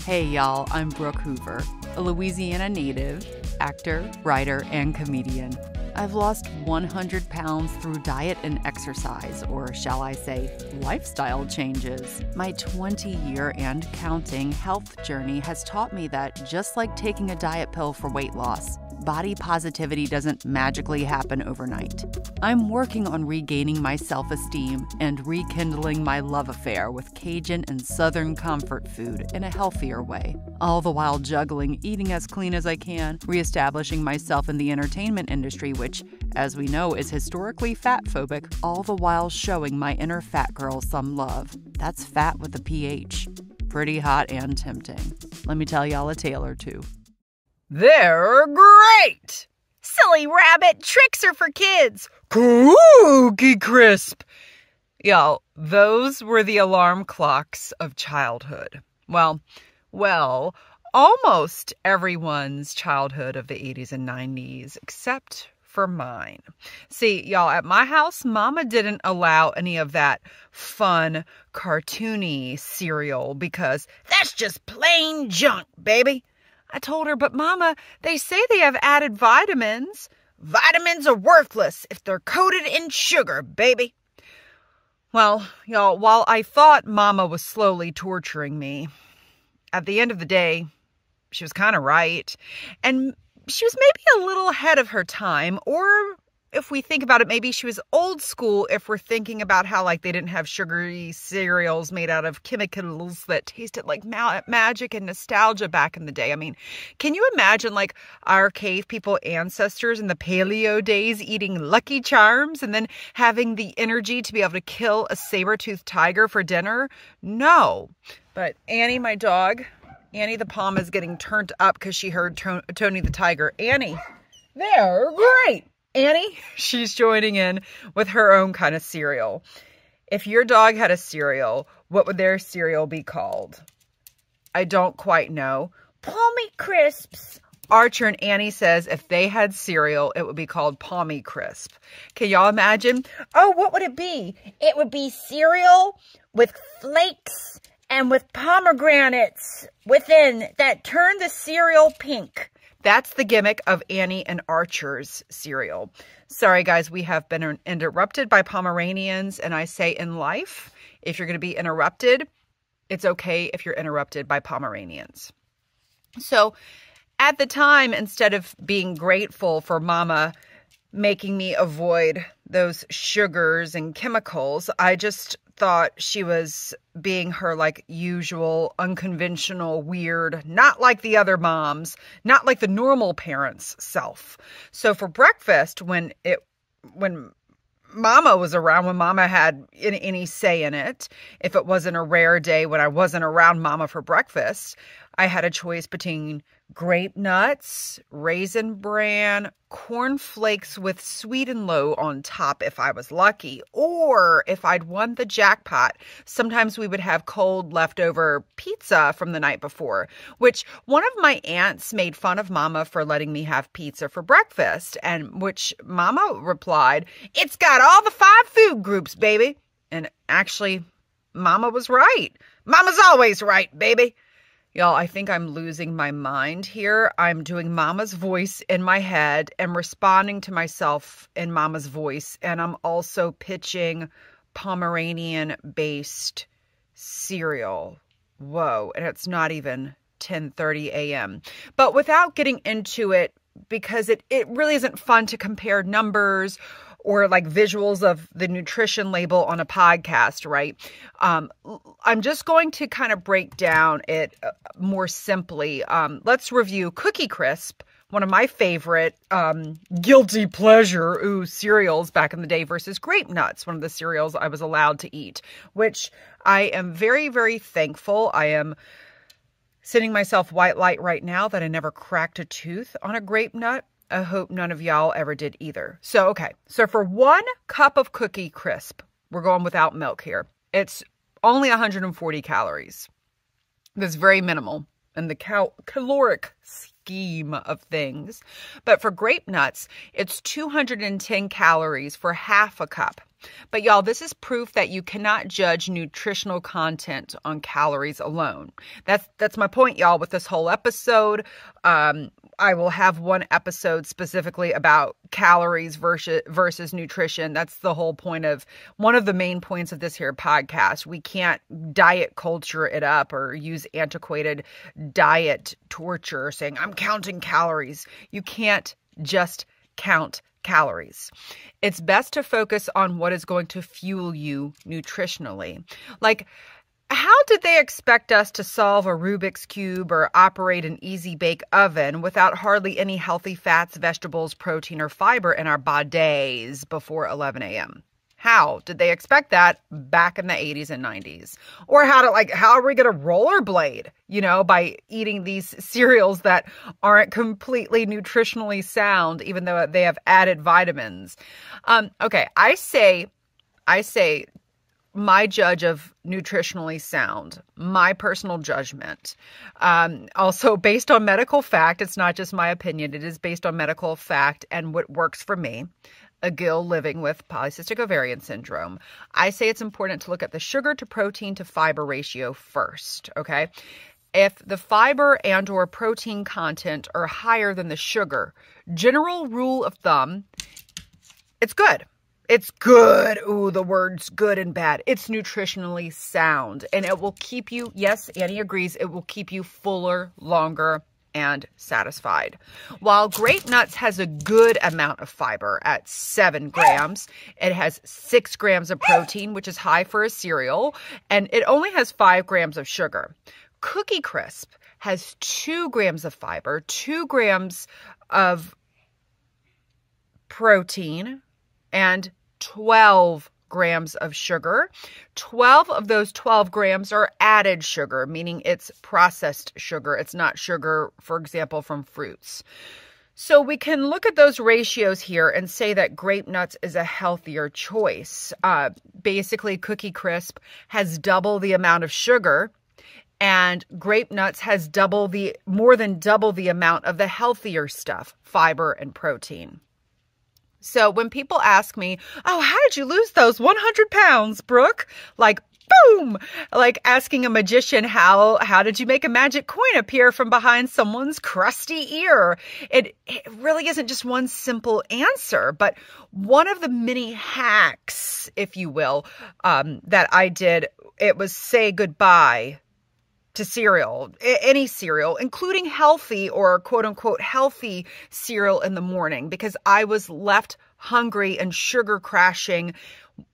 Hey y'all, I'm Brooke Hoover, a Louisiana native, actor, writer, and comedian. I've lost 100 pounds through diet and exercise, or shall I say, lifestyle changes. My 20-year and counting health journey has taught me that just like taking a diet pill for weight loss, body positivity doesn't magically happen overnight. I'm working on regaining my self-esteem and rekindling my love affair with Cajun and Southern comfort food in a healthier way, all the while juggling eating as clean as I can, reestablishing myself in the entertainment industry, which, as we know, is historically fat-phobic, all the while showing my inner fat girl some love. That's fat with a PH. Pretty hot and tempting. Let me tell y'all a tale or two. They're great! Silly rabbit, tricks are for kids. Cookie Crisp! Y'all, those were the alarm clocks of childhood. Well, almost everyone's childhood of the 80s and 90s, except for mine. See, y'all, at my house, Mama didn't allow any of that fun, cartoony cereal because that's just plain junk, baby. I told her, but Mama, they say they have added vitamins. Vitamins are worthless if they're coated in sugar, baby. Well, y'all, while I thought Mama was slowly torturing me, at the end of the day, she was kind of right. And she was maybe a little ahead of her time, or if we think about it, maybe she was old school if we're thinking about how, like, they didn't have sugary cereals made out of chemicals that tasted like magic and nostalgia back in the day. I mean, can you imagine, like, our cave people ancestors in the paleo days eating Lucky Charms and then having the energy to be able to kill a saber-toothed tiger for dinner? No. But Annie, my dog, Annie the Palm, is getting turned up because she heard Tony the Tiger. Annie, they're great. Annie, she's joining in with her own kind of cereal. If your dog had a cereal, what would their cereal be called? I don't quite know. Palmy Crisps. Archer and Annie says if they had cereal, it would be called Palmy Crisp. Can y'all imagine? Oh, what would it be? It would be cereal with flakes and with pomegranates within that turn the cereal pink. That's the gimmick of Annie and Archer's cereal. Sorry, guys, we have been interrupted by Pomeranians, and I say in life, if you're going to be interrupted, it's okay if you're interrupted by Pomeranians. So at the time, instead of being grateful for Mama making me avoid those sugars and chemicals, I just thought she was being her, like, usual, unconventional, weird, not like the other moms, not like the normal parents' self. So for breakfast, when Mama was around, when Mama had any say in it, if it wasn't a rare day when I wasn't around Mama for breakfast, I had a choice between grape nuts, raisin bran, cornflakes with sweet and low on top if I was lucky, or if I'd won the jackpot, sometimes we would have cold leftover pizza from the night before, which one of my aunts made fun of Mama for letting me have pizza for breakfast, and which Mama replied, "It's got all the 5 food groups, baby." And actually, Mama was right. Mama's always right, baby. Y'all, I think I'm losing my mind here. I'm doing Mama's voice in my head and responding to myself in Mama's voice. And I'm also pitching Pomeranian-based cereal. Whoa, and it's not even 10:30 a.m. But without getting into it, because it really isn't fun to compare numbers or like visuals of the nutrition label on a podcast, right? I'm just going to kind of break down it more simply. Let's review Cookie Crisp, one of my favorite guilty pleasure cereals back in the day, versus Grape Nuts, one of the cereals I was allowed to eat, which I am very, very thankful. I am sending myself white light right now that I never cracked a tooth on a grape nut. I hope none of y'all ever did either. So, okay. So for 1 cup of Cookie Crisp, we're going without milk here. It's only 140 calories. That's very minimal in the caloric scheme of things. But for grape nuts, it's 210 calories for half a cup. But y'all, this is proof that you cannot judge nutritional content on calories alone. That's my point, y'all, with this whole episode. I will have one episode specifically about calories versus nutrition. That's the whole point of one of the main points of this here podcast. We can't diet culture it up or use antiquated diet torture saying, I'm counting calories. You can't just count calories. It's best to focus on what is going to fuel you nutritionally. Like, how did they expect us to solve a Rubik's Cube or operate an easy bake oven without hardly any healthy fats, vegetables, protein, or fiber in our bodies before 11 a.m.? How did they expect that back in the 80s and 90s? Or how are we going to rollerblade, by eating these cereals that aren't completely nutritionally sound, even though they have added vitamins? Okay, I say my judge of nutritionally sound, my personal judgment, also based on medical fact. It's not just my opinion. It is based on medical fact and what works for me, a Gill living with polycystic ovarian syndrome. I say it's important to look at the sugar to protein to fiber ratio first, okay? If the fiber and or protein content are higher than the sugar, general rule of thumb, it's good. It's good. Ooh, the words good and bad. It's nutritionally sound, and it will keep you, yes, Annie agrees, it will keep you fuller, longer, and satisfied. While grape nuts has a good amount of fiber at 7 grams, it has 6 grams of protein, which is high for a cereal, and it only has 5 grams of sugar. Cookie Crisp has 2 grams of fiber, 2 grams of protein, and 12 grams of sugar. 12 of those 12 grams are added sugar, meaning it's processed sugar. It's not sugar, for example, from fruits. So we can look at those ratios here and say that grape nuts is a healthier choice. Basically, Cookie Crisp has double the amount of sugar, and grape nuts has more than double the amount of the healthier stuff, fiber and protein. So when people ask me, oh, how did you lose those 100 pounds, Brooke? Like, boom, like asking a magician, how did you make a magic coin appear from behind someone's crusty ear? It really isn't just one simple answer, but one of the many hacks, if you will, that I did, it was say goodbye to cereal, any cereal, including healthy or quote unquote healthy cereal in the morning, because I was left hungry and sugar crashing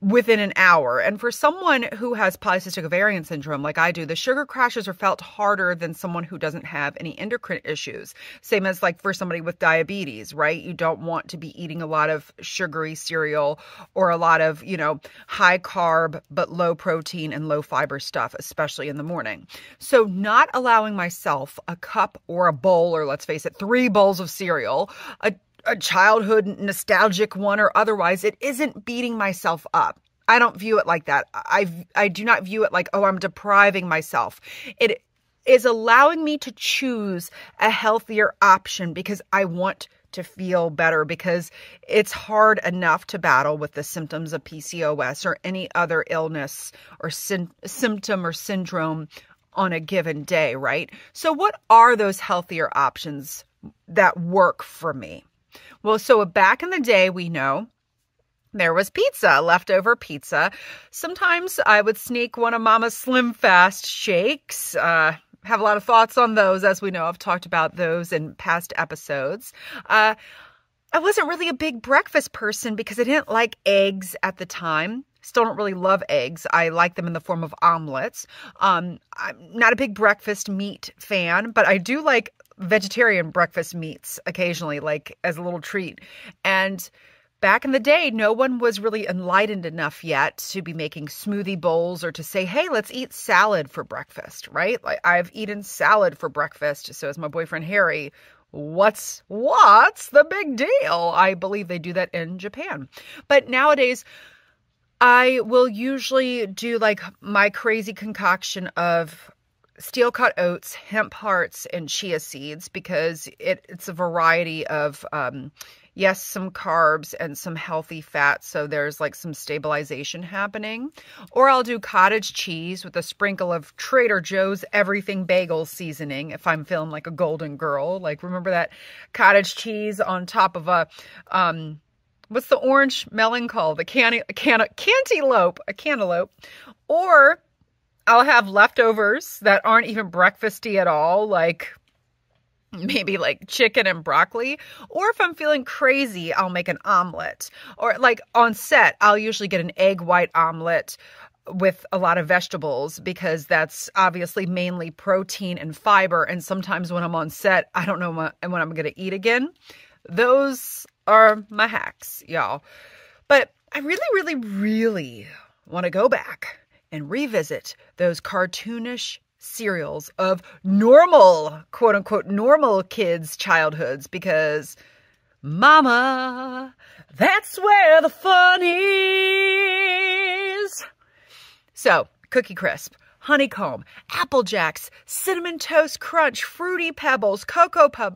within an hour. And for someone who has polycystic ovarian syndrome like I do, the sugar crashes are felt harder than someone who doesn't have any endocrine issues. Same as like for somebody with diabetes, right? You don't want to be eating a lot of sugary cereal or a lot of, high carb but low protein and low fiber stuff, especially in the morning. So not allowing myself a cup or a bowl, or let's face it, 3 bowls of cereal, a childhood nostalgic one or otherwise, it isn't beating myself up. I don't view it like that. I do not view it like, oh, I'm depriving myself. It is allowing me to choose a healthier option because I want to feel better, because it's hard enough to battle with the symptoms of PCOS or any other illness or symptom or syndrome on a given day, right? So what are those healthier options that work for me? Well, so back in the day, we know there was pizza, leftover pizza. Sometimes I would sneak one of Mama's Slim Fast shakes. Have a lot of thoughts on those. As we know, I've talked about those in past episodes. I wasn't really a big breakfast person because I didn't like eggs at the time. Still don't really love eggs. I like them in the form of omelets. I'm not a big breakfast meat fan, but I do like vegetarian breakfast meats occasionally, like as a little treat. And back in the day, no one was really enlightened enough yet to be making smoothie bowls or to say, hey, let's eat salad for breakfast, right? Like I've eaten salad for breakfast. So as my boyfriend Harry, what's the big deal? I believe they do that in Japan. But nowadays, I will usually do like my crazy concoction of steel-cut oats, hemp hearts, and chia seeds because it's a variety of, yes, some carbs and some healthy fats, so there's like some stabilization happening. Or I'll do cottage cheese with a sprinkle of Trader Joe's everything bagel seasoning if I'm feeling like a golden girl. Like, remember that cottage cheese on top of a, what's the orange melon called? A cantaloupe. Or I'll have leftovers that aren't even breakfasty at all, like maybe like chicken and broccoli. Or if I'm feeling crazy, I'll make an omelet. Or like on set, I'll usually get an egg white omelet with a lot of vegetables because that's obviously mainly protein and fiber. And sometimes when I'm on set, I don't know when I'm going to eat again. Those are my hacks, y'all. But I really, really, really want to go back and revisit those cartoonish cereals of normal, quote unquote, normal kids' childhoods because mama, that's where the fun is. So, Cookie Crisp, Honeycomb, Apple Jacks, Cinnamon Toast Crunch, Fruity Pebbles, Cocoa Pebbles.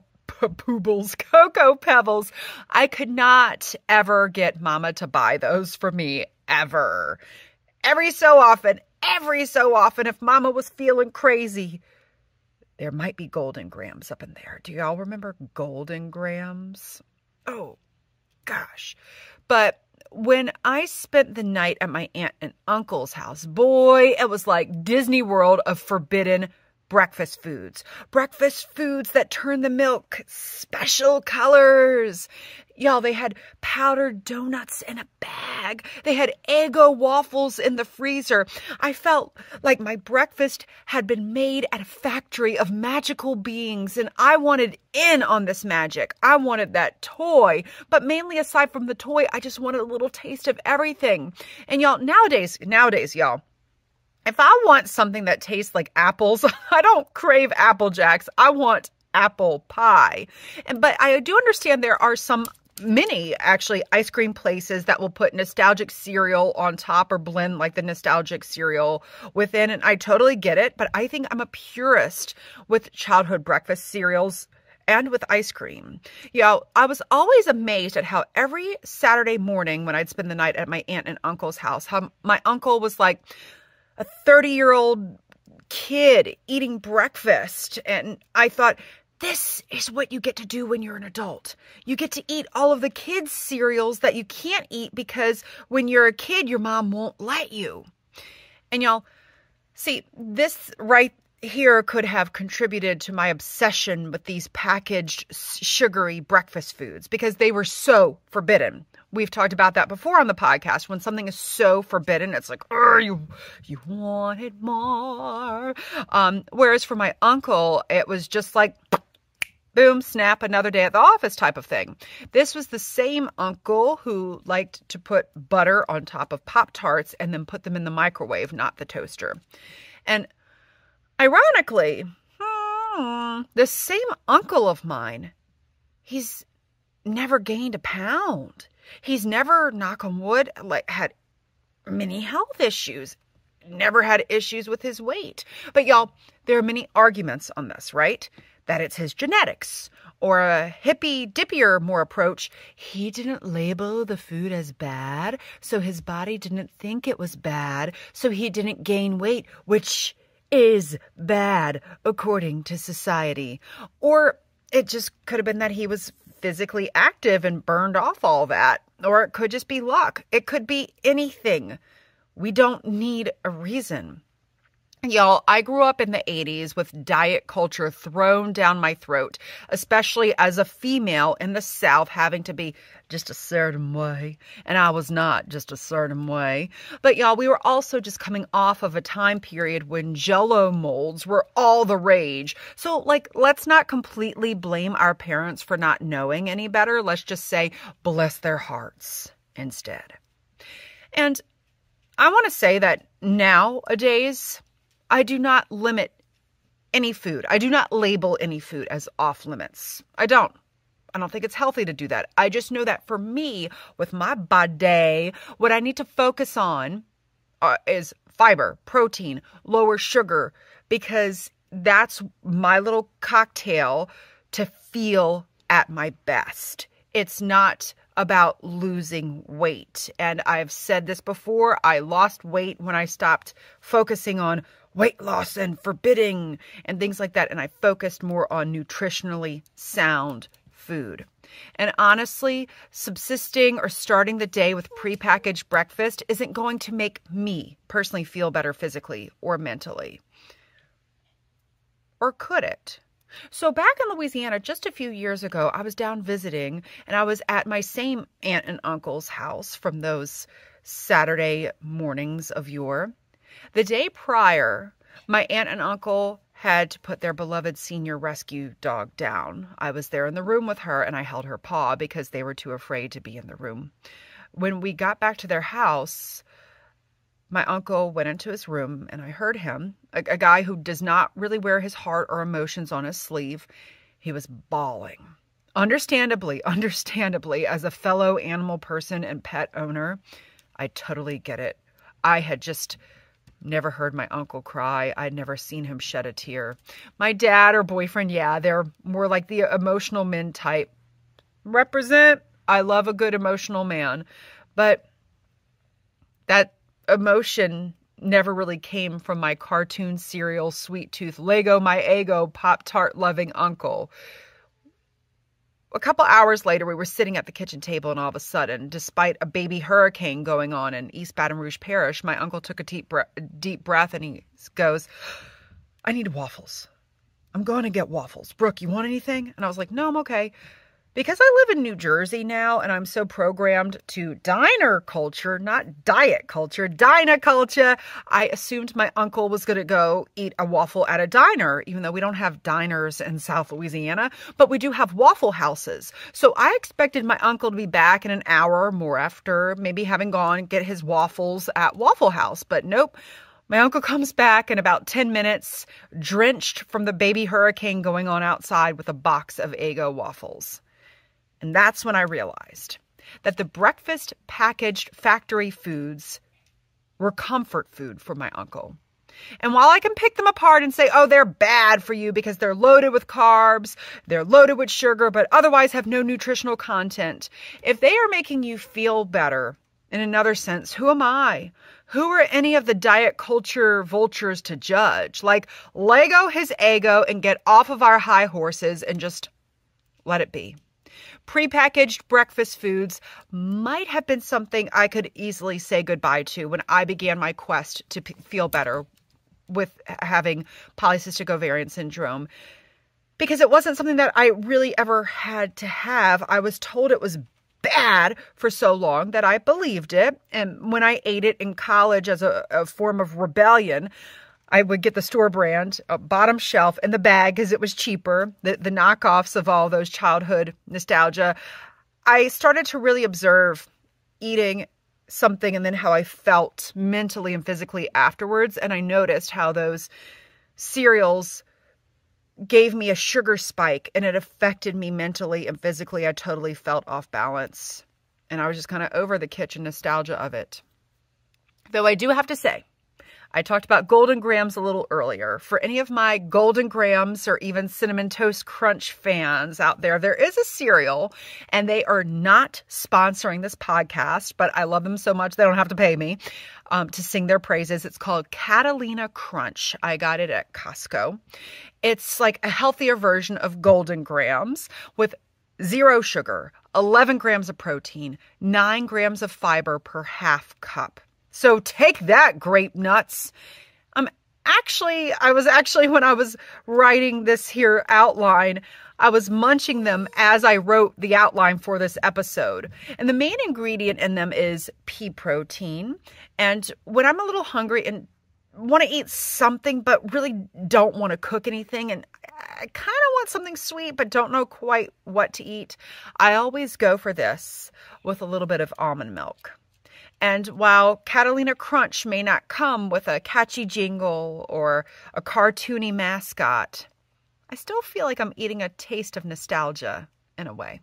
I could not ever get mama to buy those for me, ever. Every so often, if mama was feeling crazy, there might be Golden Grams up in there. Do y'all remember Golden Grams? Oh, gosh. But when I spent the night at my aunt and uncle's house, boy, it was like Disney World of forbidden breakfast foods. Breakfast foods that turn the milk special colors. Y'all, they had powdered donuts in a bag. They had Eggo waffles in the freezer. I felt like my breakfast had been made at a factory of magical beings, and I wanted in on this magic. I wanted that toy, but mainly aside from the toy, I just wanted a little taste of everything. And y'all, nowadays, y'all, if I want something that tastes like apples, I don't crave Apple Jacks. I want apple pie. But I do understand there are many actually ice cream places that will put nostalgic cereal on top or blend like the nostalgic cereal within. And I totally get it. But I think I'm a purist with childhood breakfast cereals and with ice cream. Y'all, I was always amazed at how every Saturday morning when I'd spend the night at my aunt and uncle's house, how my uncle was like a 30-year-old kid eating breakfast. And I thought, this is what you get to do when you're an adult. You get to eat all of the kids' cereals that you can't eat because when you're a kid, your mom won't let you. And y'all, see, this right here could have contributed to my obsession with these packaged sugary breakfast foods because they were so forbidden. We've talked about that before on the podcast. When something is so forbidden, it's like, you wanted more. Whereas for my uncle, it was just like, boom, snap, another day at the office type of thing. This was the same uncle who liked to put butter on top of Pop-Tarts and then put them in the microwave, not the toaster. And ironically, the same uncle of mine, he's never gained a pound. He's never, knock on wood, had many health issues. Never had issues with his weight. But y'all, there are many arguments on this, right? That it's his genetics, or a hippy-dippier more approach. He didn't label the food as bad, so his body didn't think it was bad, so he didn't gain weight, which is bad according to society. Or it just could have been that he was physically active and burned off all that. Or it could just be luck. It could be anything. We don't need a reason. Y'all, I grew up in the 80s with diet culture thrown down my throat, especially as a female in the South having to be just a certain way. And I was not just a certain way. But y'all, we were also just coming off of a time period when Jell-O molds were all the rage. So let's not completely blame our parents for not knowing any better. Let's just say, bless their hearts instead. And I want to say that nowadays, I do not limit any food. I do not label any food as off limits. I don't think it's healthy to do that. I just know that for me, with my body, what I need to focus on is fiber, protein, lower sugar, because that's my little cocktail to feel at my best. It's not about losing weight. And I've said this before, I lost weight when I stopped focusing on weight loss and forbidding and things like that. And I focused more on nutritionally sound food. And honestly, subsisting or starting the day with prepackaged breakfast isn't going to make me personally feel better physically or mentally. Or could it? So back in Louisiana, just a few years ago, I was down visiting and I was at my same aunt and uncle's house from those Saturday mornings of yore. The day prior, my aunt and uncle had to put their beloved senior rescue dog down. I was there in the room with her and I held her paw because they were too afraid to be in the room. When we got back to their house, my uncle went into his room and I heard him, a guy who does not really wear his heart or emotions on his sleeve. He was bawling. Understandably, as a fellow animal person and pet owner, I totally get it. I had just never heard my uncle cry. I'd never seen him shed a tear. My dad or boyfriend, yeah, they're more like the emotional men type. Represent. I love a good emotional man. But that emotion never really came from my cartoon cereal, sweet tooth, Lego my ego, Pop-Tart loving uncle. A couple hours later, we were sitting at the kitchen table and all of a sudden, despite a baby hurricane going on in East Baton Rouge Parish, my uncle took a deep breath and he goes, I need waffles. I'm going to get waffles. Brooke, you want anything? And I was like, no, I'm okay. Because I live in New Jersey now and I'm so programmed to diner culture, not diet culture, diner culture, I assumed my uncle was going to go eat a waffle at a diner, even though we don't have diners in South Louisiana, but we do have waffle houses. So I expected my uncle to be back in an hour or more after maybe having gone and get his waffles at Waffle House, but nope. My uncle comes back in about 10 minutes, drenched from the baby hurricane going on outside with a box of Eggo waffles. And that's when I realized that the breakfast packaged factory foods were comfort food for my uncle. And while I can pick them apart and say, oh, they're bad for you because they're loaded with carbs, they're loaded with sugar, but otherwise have no nutritional content, if they are making you feel better, in another sense, who am I? Who are any of the diet culture vultures to judge? Like, Lego his ego and get off of our high horses and just let it be. Prepackaged breakfast foods might have been something I could easily say goodbye to when I began my quest to feel better with having polycystic ovarian syndrome, because it wasn't something that I really ever had to have. I was told it was bad for so long that I believed it. And when I ate it in college as a form of rebellion, I would get the store brand, bottom shelf, in the bag because it was cheaper, the knockoffs of all those childhood nostalgia. I started to really observe eating something and then how I felt mentally and physically afterwards. And I noticed how those cereals gave me a sugar spike and it affected me mentally and physically. I totally felt off balance. And I was just kind of over the kitchen nostalgia of it. Though I do have to say, I talked about Golden Grahams a little earlier. For any of my Golden Grahams or even Cinnamon Toast Crunch fans out there, there is a cereal, and they are not sponsoring this podcast, but I love them so much they don't have to pay me to sing their praises. It's called Catalina Crunch. I got it at Costco. It's like a healthier version of Golden Grahams with 0 sugar, 11 grams of protein, 9 grams of fiber per half cup. So take that, grape nuts. I was actually, when I was writing this here outline, I was munching them as I wrote the outline for this episode. And the main ingredient in them is pea protein. And when I'm a little hungry and want to eat something, but really don't want to cook anything, and I kind of want something sweet, but don't know quite what to eat, I always go for this with a little bit of almond milk. And while Catalina Crunch may not come with a catchy jingle or a cartoony mascot, I still feel like I'm eating a taste of nostalgia in a way.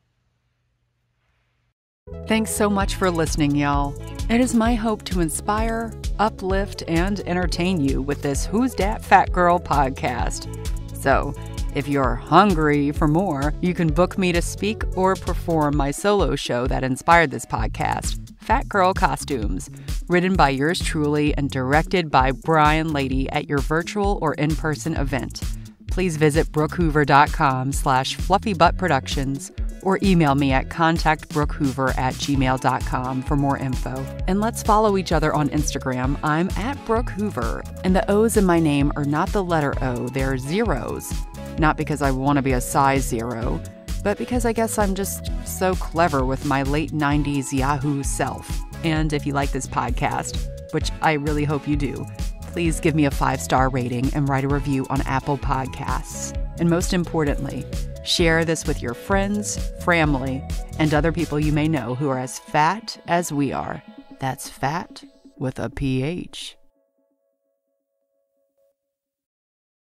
Thanks so much for listening, y'all. It is my hope to inspire, uplift, and entertain you with this Who's Dat Fat Girl podcast. So, if you're hungry for more, you can book me to speak or perform my solo show that inspired this podcast, Fat Girl Costumes, written by yours truly and directed by Brian Lady at your virtual or in-person event. Please visit brookehoover.com/fluffybuttproductions or email me at contactbrookhoover@gmail.com for more info. And let's follow each other on Instagram. I'm at Brooke Hoover, and the O's in my name are not the letter O, they're zeros. Not because I want to be a size 0, but because I guess I'm just so clever with my late 90s Yahoo self. And if you like this podcast, which I really hope you do, please give me a 5-star rating and write a review on Apple Podcasts. And most importantly, share this with your friends, family, and other people you may know who are as fat as we are. That's fat with a PH.